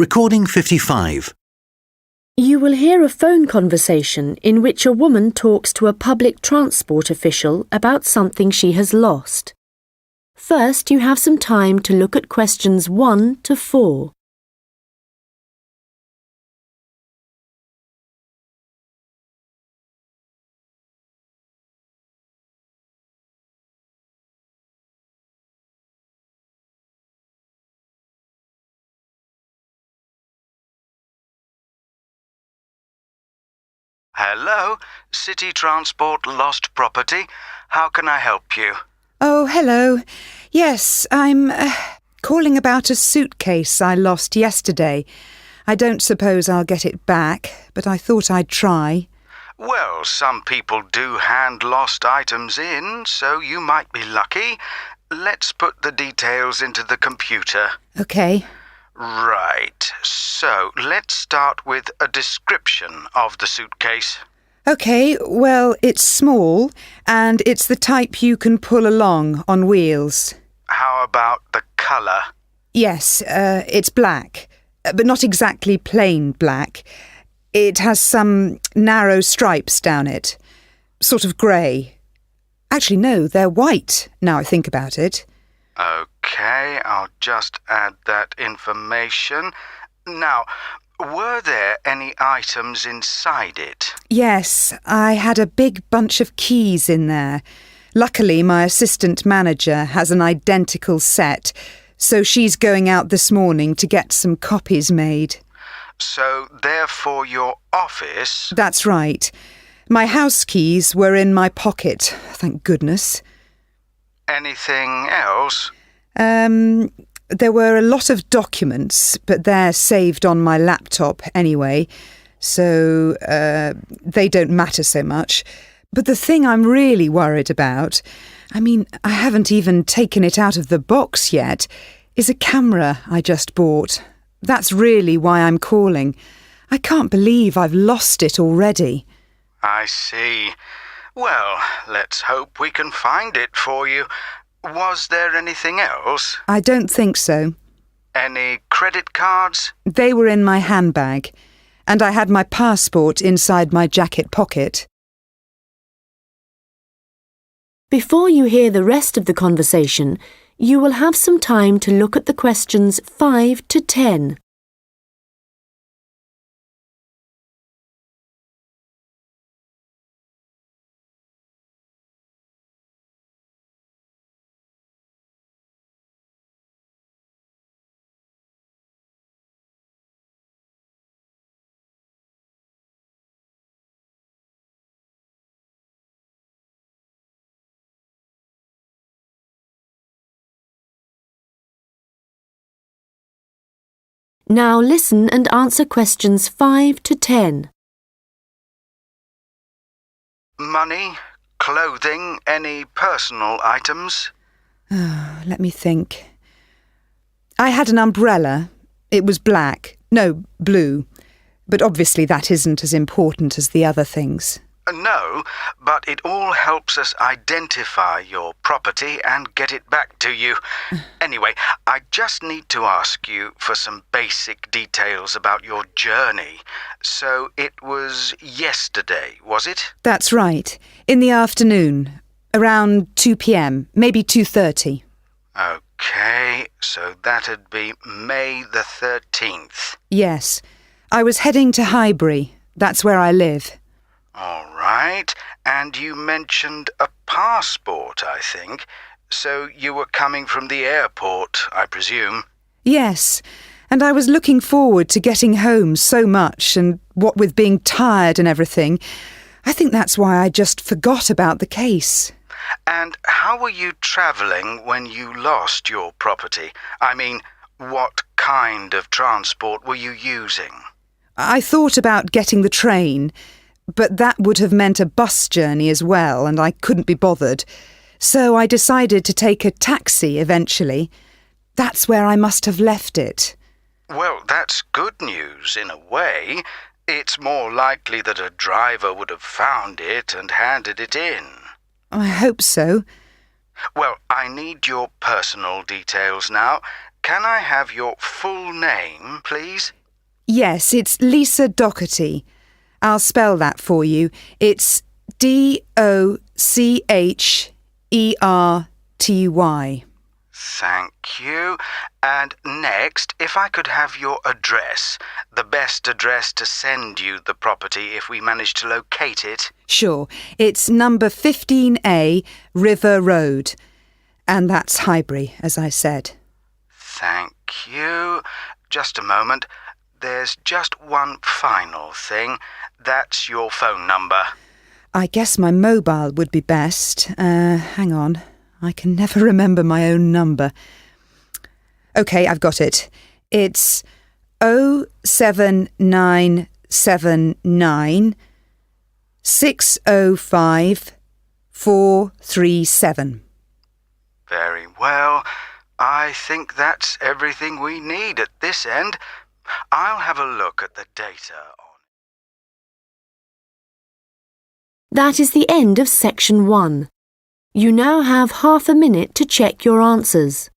Recording 55. You will hear a phone conversation in which a woman talks to a public transport official about something she has lost. First, you have some time to look at questions 1 to 4. Hello, City Transport Lost Property. How can I help you? Oh, hello. Yes, I'm calling about a suitcase I lost yesterday. I don't suppose I'll get it back, but I thought I'd try. Well, some people do hand lost items in, so you might be lucky. Let's put the details into the computer. OK. Right, so let's start with a description of the suitcase. OK, well, it's small, and it's the type you can pull along on wheels. How about the colour? Yes, it's black, but not exactly plain black. It has some narrow stripes down it, sort of grey. Actually, no, they're white, now I think about it. OK, I'll just add that information. Now, were there any items inside it? Yes, I had a big bunch of keys in there. Luckily, my assistant manager has an identical set, so she's going out this morning to get some copies made. So, therefore, your office... That's right. My house keys were in my pocket, thank goodness. Anything else? There were a lot of documents, but they're saved on my laptop anyway, so they don't matter so much. But the thing I'm really worried about, I haven't even taken it out of the box yet, is a camera I just bought. That's really why I'm calling. I can't believe I've lost it already. I see. Well, let's hope we can find it for you. Was there anything else? I don't think so. Any credit cards? They were in my handbag, and I had my passport inside my jacket pocket. Before you hear the rest of the conversation, you will have some time to look at the questions 5 to 10. Now listen and answer questions 5 to 10. Money, clothing, any personal items? Let me think. I had an umbrella. It was blue. But obviously that isn't as important as the other things. No, but it all helps us identify your property and get it back to you. Anyway, I just need to ask you for some basic details about your journey. So it was yesterday, was it? That's right. In the afternoon. Around 2 p.m, maybe 2:30. OK, so that'd be May the 13th. Yes. I was heading to Highbury. That's where I live. All right, and you mentioned a passport, I think. So you were coming from the airport, I presume? Yes, and I was looking forward to getting home so much, and what with being tired and everything, I think that's why I just forgot about the case. And how were you travelling when you lost your property? What kind of transport were you using? I thought about getting the train, but that would have meant a bus journey as well, and I couldn't be bothered. So I decided to take a taxi eventually. That's where I must have left it. Well, that's good news in a way. It's more likely that a driver would have found it and handed it in. I hope so. Well, I need your personal details now. can I have your full name, please? Yes, it's Lisa Doherty. I'll spell that for you. It's Doccherty. Thank you. And next, if I could have your address, the best address to send you the property if we manage to locate it. Sure. It's number 15A, River Road. And that's Highbury, as I said. Thank you. Just a moment. There's just one final thing. That's your phone number. I guess my mobile would be best. Hang on. I can never remember my own number. OK, I've got it. It's 07979 605 437. Very well. I think that's everything we need at this end. I'll have a look at the data on. That is the end of section 1. You now have half a minute to check your answers.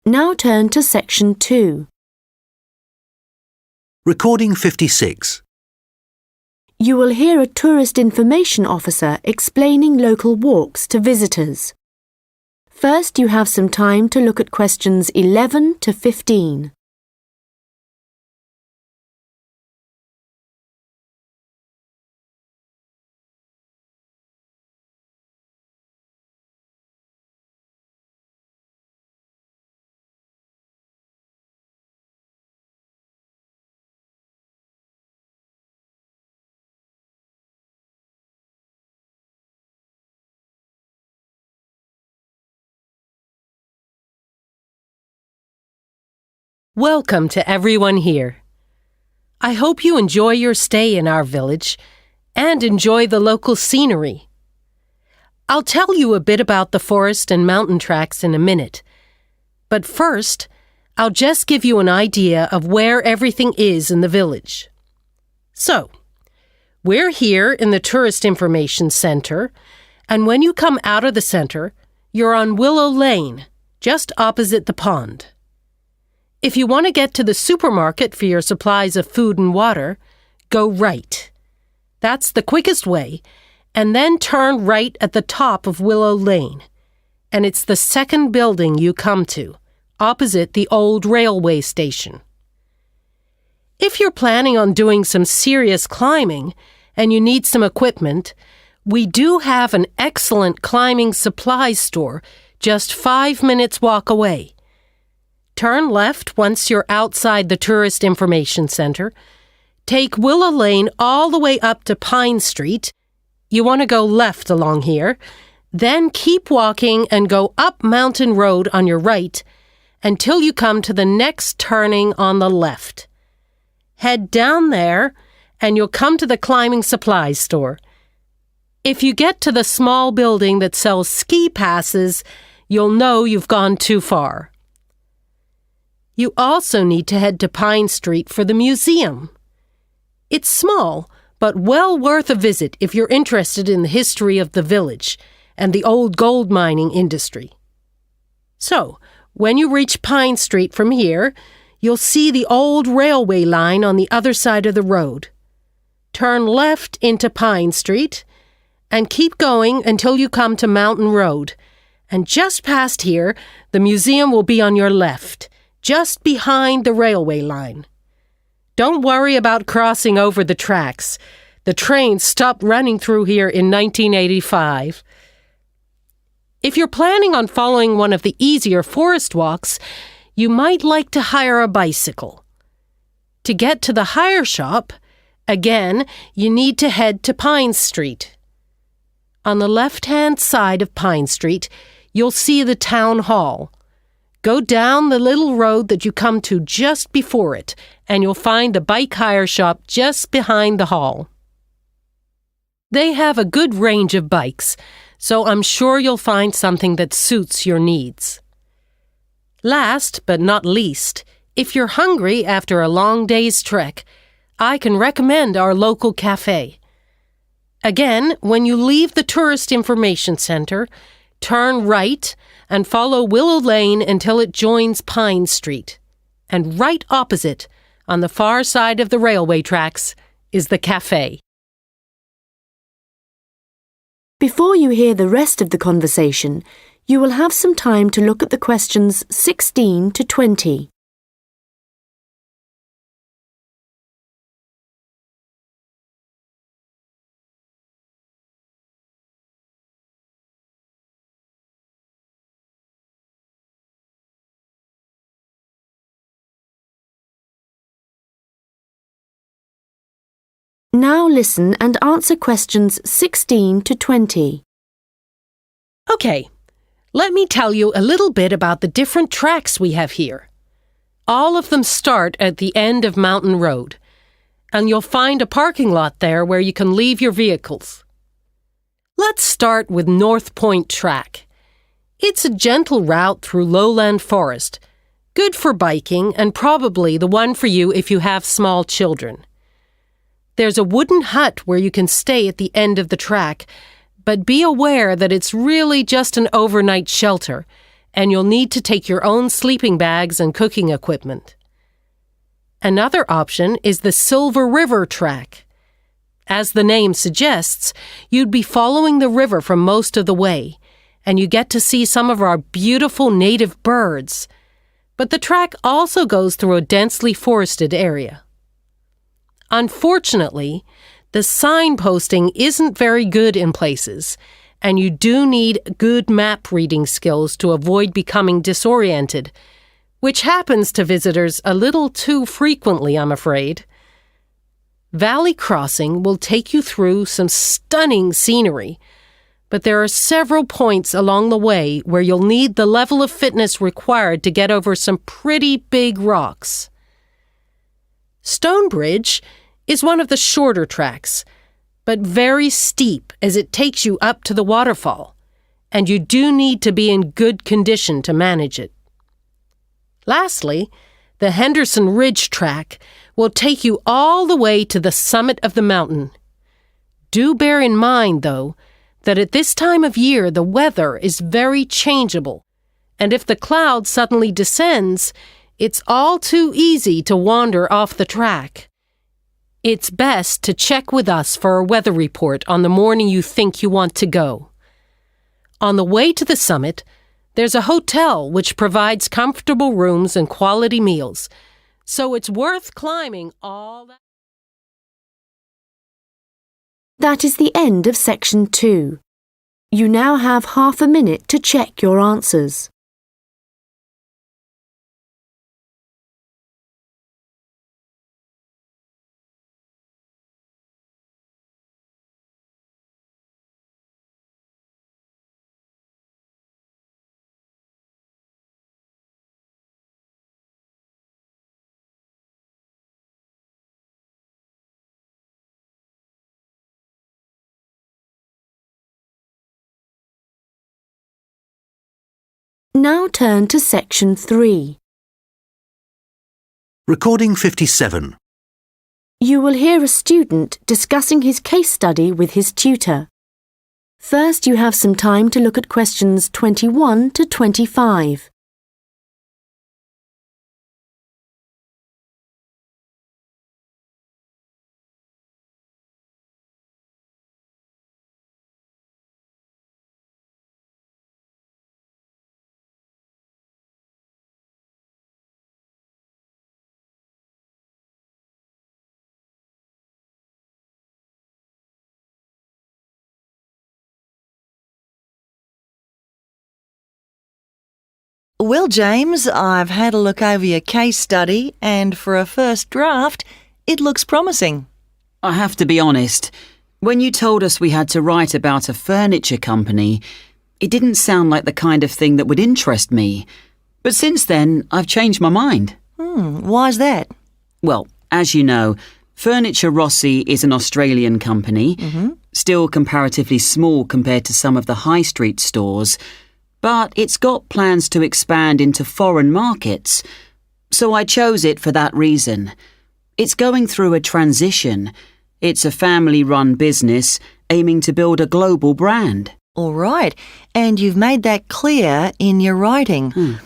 Now turn to section 2. Recording 56. You will hear a tourist information officer explaining local walks to visitors. First, you have some time to look at questions 11 to 15. Welcome to everyone here. I hope you enjoy your stay in our village and enjoy the local scenery. I'll tell you a bit about the forest and mountain tracks in a minute, but first, I'll just give you an idea of where everything is in the village. So, we're here in the Tourist Information Center, and when you come out of the center, you're on Willow Lane, just opposite the pond. If you want to get to the supermarket for your supplies of food and water, go right. That's the quickest way, and then turn right at the top of Willow Lane. And it's the second building you come to, opposite the old railway station. If you're planning on doing some serious climbing and you need some equipment, we do have an excellent climbing supplies store just 5 minutes walk away. Turn left once you're outside the Tourist Information Center. Take Willow Lane all the way up to Pine Street. You want to go left along here. Then keep walking and go up Mountain Road on your right until you come to the next turning on the left. Head down there and you'll come to the climbing supplies store. If you get to the small building that sells ski passes, you'll know you've gone too far. You also need to head to Pine Street for the museum. It's small, but well worth a visit if you're interested in the history of the village and the old gold mining industry. So, when you reach Pine Street from here, you'll see the old railway line on the other side of the road. Turn left into Pine Street and keep going until you come to Mountain Road. And just past here, the museum will be on your left, just behind the railway line. Don't worry about crossing over the tracks. The train stopped running through here in 1985. If you're planning on following one of the easier forest walks, you might like to hire a bicycle. To get to the hire shop, again, you need to head to Pine Street. On the left-hand side of Pine Street, you'll see the town hall. Go down the little road that you come to just before it, and you'll find the bike hire shop just behind the hall. They have a good range of bikes, so I'm sure you'll find something that suits your needs. Last but not least, if you're hungry after a long day's trek, I can recommend our local cafe. Again, when you leave the Tourist Information Center, turn right and follow Willow Lane until it joins Pine Street. And right opposite, on the far side of the railway tracks, is the cafe. Before you hear the rest of the conversation, you will have some time to look at the questions 16 to 20. Now listen and answer questions 16 to 20. Okay, let me tell you a little bit about the different tracks we have here. All of them start at the end of Mountain Road, and you'll find a parking lot there where you can leave your vehicles. Let's start with North Point Track. It's a gentle route through lowland forest, good for biking and probably the one for you if you have small children. There's a wooden hut where you can stay at the end of the track, but be aware that it's really just an overnight shelter, and you'll need to take your own sleeping bags and cooking equipment. Another option is the Silver River Track. As the name suggests, you'd be following the river for most of the way, and you get to see some of our beautiful native birds. But the track also goes through a densely forested area. Unfortunately, the signposting isn't very good in places, and you do need good map reading skills to avoid becoming disoriented, which happens to visitors a little too frequently, I'm afraid. Valley Crossing will take you through some stunning scenery, but there are several points along the way where you'll need the level of fitness required to get over some pretty big rocks. Stonebridge is one of the shorter tracks, but very steep as it takes you up to the waterfall, and you do need to be in good condition to manage it. Lastly, the Henderson Ridge track will take you all the way to the summit of the mountain. Do bear in mind, though, that at this time of year the weather is very changeable, and if the cloud suddenly descends, it's all too easy to wander off the track. It's best to check with us for a weather report on the morning you think you want to go. On the way to the summit, there's a hotel which provides comfortable rooms and quality meals, so it's worth climbing all that. That is the end of section 2. You now have half a minute to check your answers. Now turn to section 3. Recording 57. You will hear a student discussing his case study with his tutor. First, you have some time to look at questions 21 to 25. Well, James, I've had a look over your case study, and for a first draft, it looks promising. I have to be honest. When you told us we had to write about a furniture company, it didn't sound like the kind of thing that would interest me. But since then, I've changed my mind. Why's that? Well, as you know, Furniture Rossi is an Australian company, still comparatively small compared to some of the high street stores, but it's got plans to expand into foreign markets, so I chose it for that reason. It's going through a transition. It's a family-run business aiming to build a global brand. All right, and you've made that clear in your writing.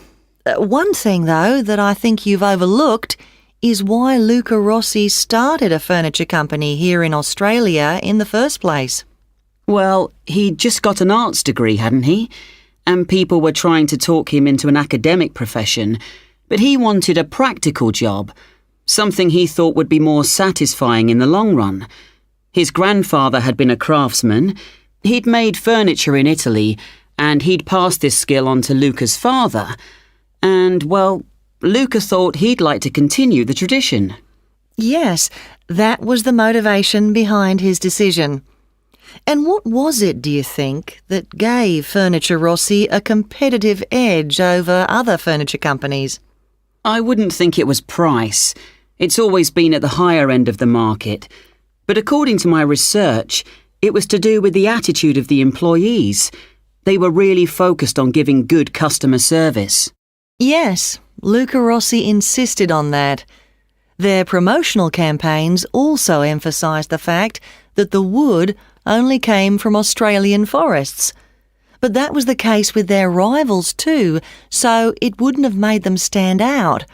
One thing, though, that I think you've overlooked is why Luca Rossi started a furniture company here in Australia in the first place. Well, he'd just got an arts degree, hadn't he? And people were trying to talk him into an academic profession, but he wanted a practical job, something he thought would be more satisfying in the long run. His grandfather had been a craftsman. He'd made furniture in Italy, and he'd passed this skill on to Luca's father. And, well, Luca thought he'd like to continue the tradition. Yes, that was the motivation behind his decision. And what was it, do you think, that gave Furniture Rossi a competitive edge over other furniture companies? I wouldn't think it was price. It's always been at the higher end of the market. But according to my research, it was to do with the attitude of the employees. They were really focused on giving good customer service. Yes, Luca Rossi insisted on that. Their promotional campaigns also emphasised the fact that the wood only came from Australian forests. But that was the case with their rivals too, so it wouldn't have made them stand out.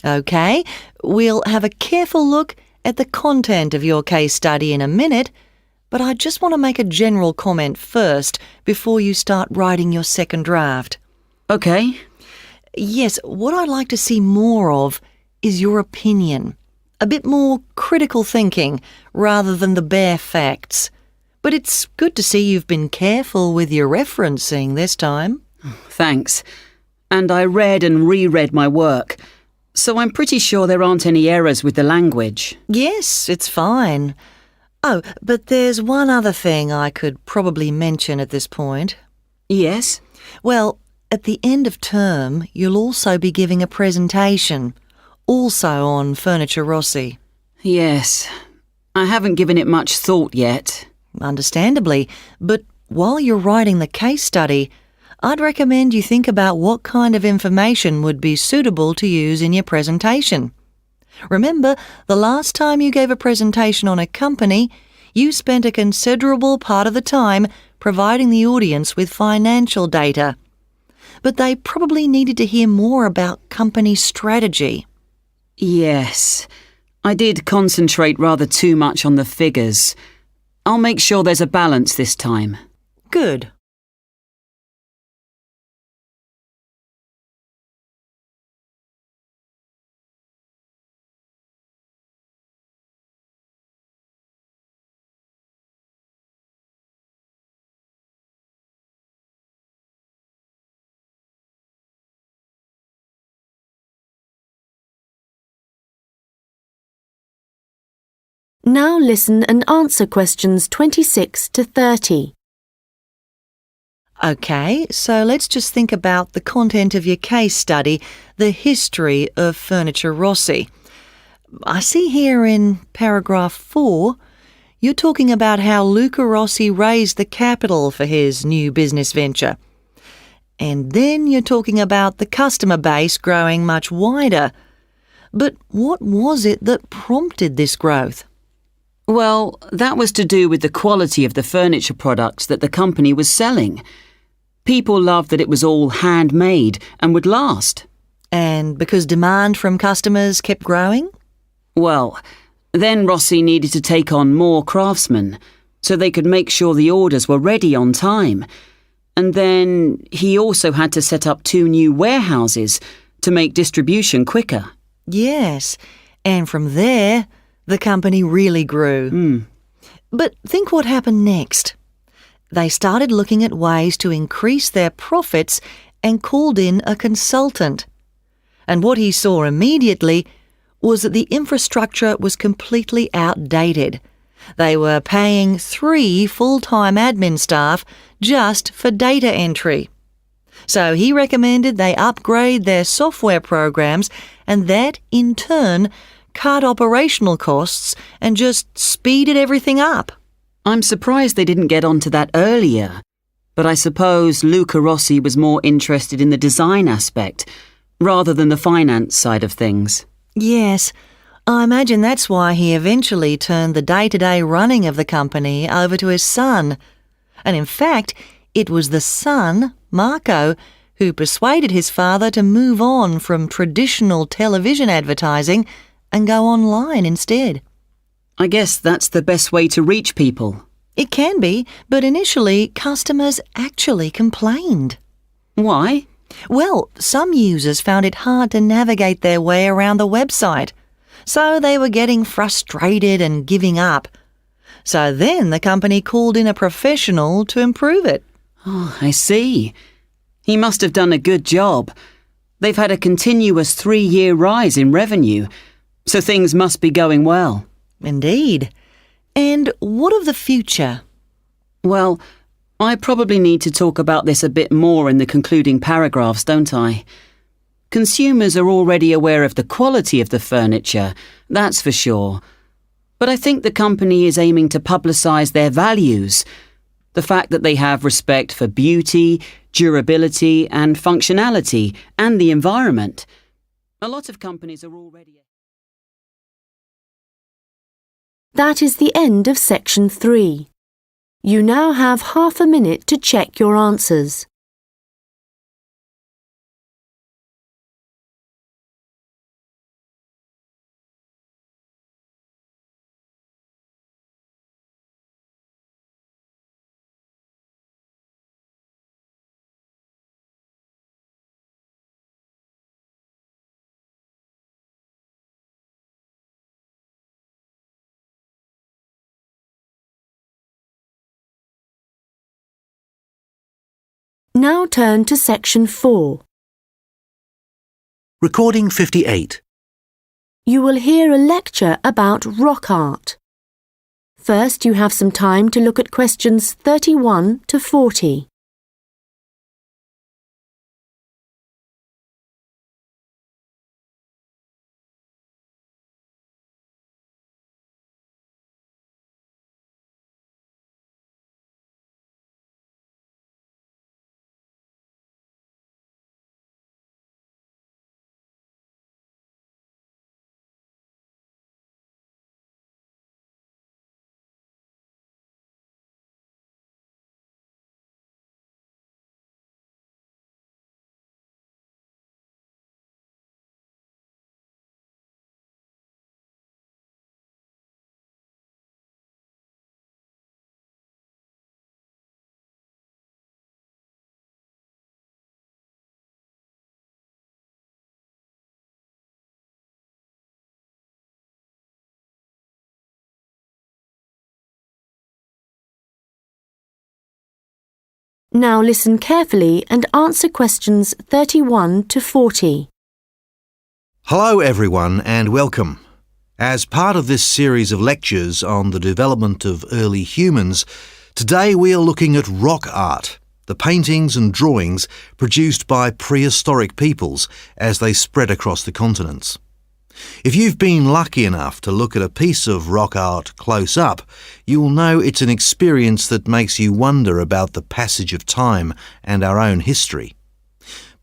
OK, we'll have a careful look at the content of your case study in a minute, but I just want to make a general comment first before you start writing your second draft. OK. Yes, what I'd like to see more of is your opinion. A bit more critical thinking rather than the bare facts. But it's good to see you've been careful with your referencing this time. Thanks. And I read and reread my work, so I'm pretty sure there aren't any errors with the language. Yes, it's fine. Oh, but there's one other thing I could probably mention at this point. Yes? Well, at the end of term, you'll also be giving a presentation, also on Furniture Rossi. Yes. I haven't given it much thought yet. Understandably, but while you're writing the case study, I'd recommend you think about what kind of information would be suitable to use in your presentation. Remember, the last time you gave a presentation on a company, you spent a considerable part of the time providing the audience with financial data. But they probably needed to hear more about company strategy. Yes. I did concentrate rather too much on the figures. I'll make sure there's a balance this time. Good. Now listen and answer questions 26 to 30. OK, so let's just think about the content of your case study, the history of Furniture Rossi. I see here in paragraph 4, you're talking about how Luca Rossi raised the capital for his new business venture. And then you're talking about the customer base growing much wider. But what was it that prompted this growth? Well, that was to do with the quality of the furniture products that the company was selling. People loved that it was all handmade and would last. And because demand from customers kept growing? Well, then Rossi needed to take on more craftsmen so they could make sure the orders were ready on time. And then he also had to set up 2 new warehouses to make distribution quicker. Yes, and from there, the company really grew. But think what happened next. They started looking at ways to increase their profits and called in a consultant. And what he saw immediately was that the infrastructure was completely outdated. They were paying 3 full-time admin staff just for data entry. So he recommended they upgrade their software programs, and that, in turn, cut operational costs and just speeded everything up. I'm surprised they didn't get onto that earlier. But I suppose Luca Rossi was more interested in the design aspect, rather than the finance side of things. Yes, I imagine that's why he eventually turned the day-to-day running of the company over to his son. And in fact, it was the son, Marco, who persuaded his father to move on from traditional television advertising and go online instead. I guess that's the best way to reach people. It can be, but initially customers actually complained. Why? Well, some users found it hard to navigate their way around the website, so they were getting frustrated and giving up. So then the company called in a professional to improve it. Oh, I see. He must have done a good job. They've had a continuous 3-year rise in revenue, so things must be going well. Indeed. And what of the future? Well, I probably need to talk about this a bit more in the concluding paragraphs, don't I? Consumers are already aware of the quality of the furniture, that's for sure. But I think the company is aiming to publicise their values. The fact that they have respect for beauty, durability and functionality and the environment. A lot of companies are already... That is the end of section 3. You now have half a minute to check your answers. Now turn to section 4. Recording 58. You will hear a lecture about rock art. First, you have some time to look at questions 31 to 40. Now listen carefully and answer questions 31 to 40. Hello everyone and welcome. As part of this series of lectures on the development of early humans, today we are looking at rock art, the paintings and drawings produced by prehistoric peoples as they spread across the continents. If you've been lucky enough to look at a piece of rock art close up, you'll know it's an experience that makes you wonder about the passage of time and our own history.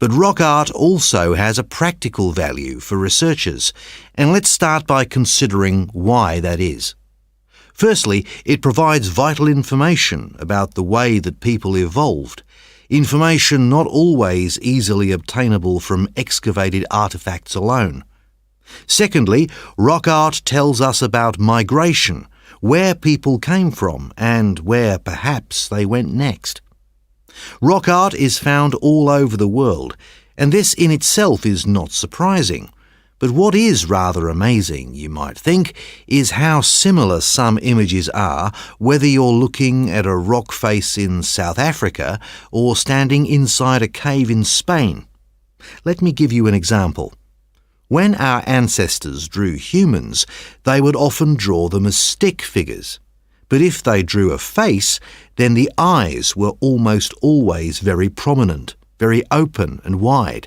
But rock art also has a practical value for researchers, and let's start by considering why that is. Firstly, it provides vital information about the way that people evolved, information not always easily obtainable from excavated artefacts alone. Secondly, rock art tells us about migration, where people came from and where perhaps they went next. Rock art is found all over the world, and this in itself is not surprising. But what is rather amazing, you might think, is how similar some images are, whether you're looking at a rock face in South Africa or standing inside a cave in Spain. Let me give you an example. When our ancestors drew humans, they would often draw them as stick figures. But if they drew a face, then the eyes were almost always very prominent, very open and wide.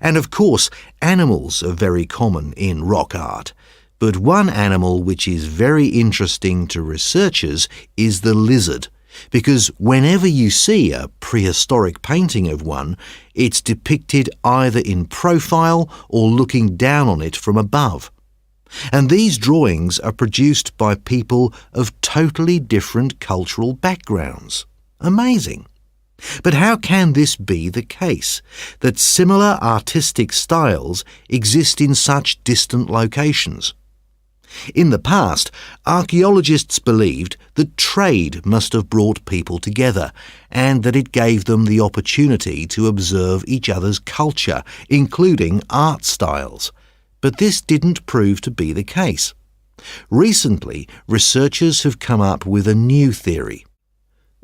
And of course, animals are very common in rock art. But one animal which is very interesting to researchers is the lizard, because whenever you see a prehistoric painting of one, it's depicted either in profile or looking down on it from above. And these drawings are produced by people of totally different cultural backgrounds. Amazing. But how can this be the case, that similar artistic styles exist in such distant locations? In the past, archaeologists believed that trade must have brought people together, and that it gave them the opportunity to observe each other's culture, including art styles. But this didn't prove to be the case. Recently, researchers have come up with a new theory.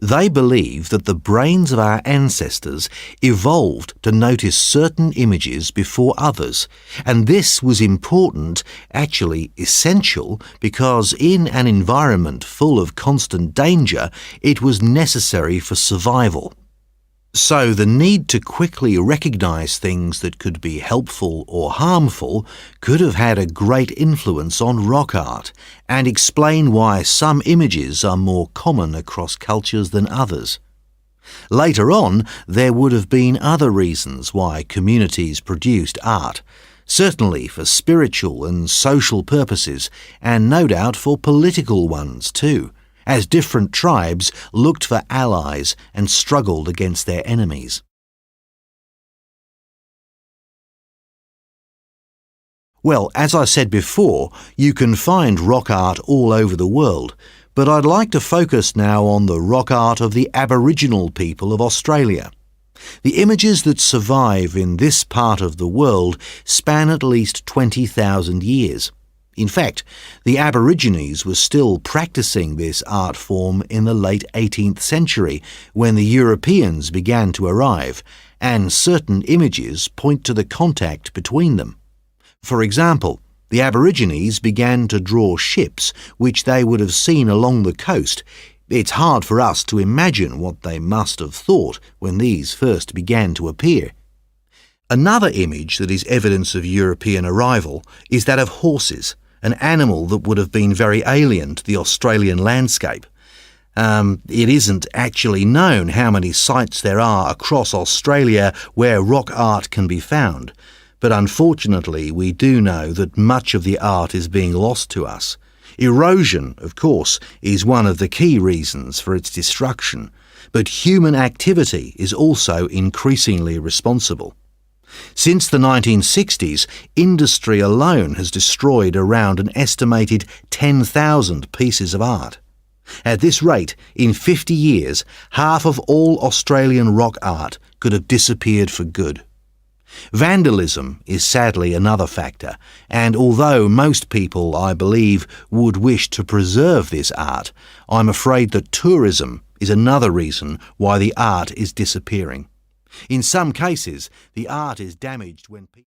They believe that the brains of our ancestors evolved to notice certain images before others, and this was important, actually essential, because in an environment full of constant danger, it was necessary for survival. So the need to quickly recognise things that could be helpful or harmful could have had a great influence on rock art, and explain why some images are more common across cultures than others. Later on, there would have been other reasons why communities produced art, certainly for spiritual and social purposes, and no doubt for political ones too, as different tribes looked for allies and struggled against their enemies. Well, as I said before, you can find rock art all over the world, but I'd like to focus now on the rock art of the Aboriginal people of Australia. The images that survive in this part of the world span at least 20,000 years. In fact, the Aborigines were still practicing this art form in the late 18th century when the Europeans began to arrive, and certain images point to the contact between them. For example, the Aborigines began to draw ships which they would have seen along the coast. It's hard for us to imagine what they must have thought when these first began to appear. Another image that is evidence of European arrival is that of horses, an animal that would have been very alien to the Australian landscape. It isn't actually known how many sites there are across Australia where rock art can be found, but unfortunately we do know that much of the art is being lost to us. Erosion, of course, is one of the key reasons for its destruction, but human activity is also increasingly responsible. Since the 1960s, industry alone has destroyed around an estimated 10,000 pieces of art. At this rate, in 50 years, half of all Australian rock art could have disappeared for good. Vandalism is sadly another factor, and although most people, I believe, would wish to preserve this art, I'm afraid that tourism is another reason why the art is disappearing. In some cases, the art is damaged when people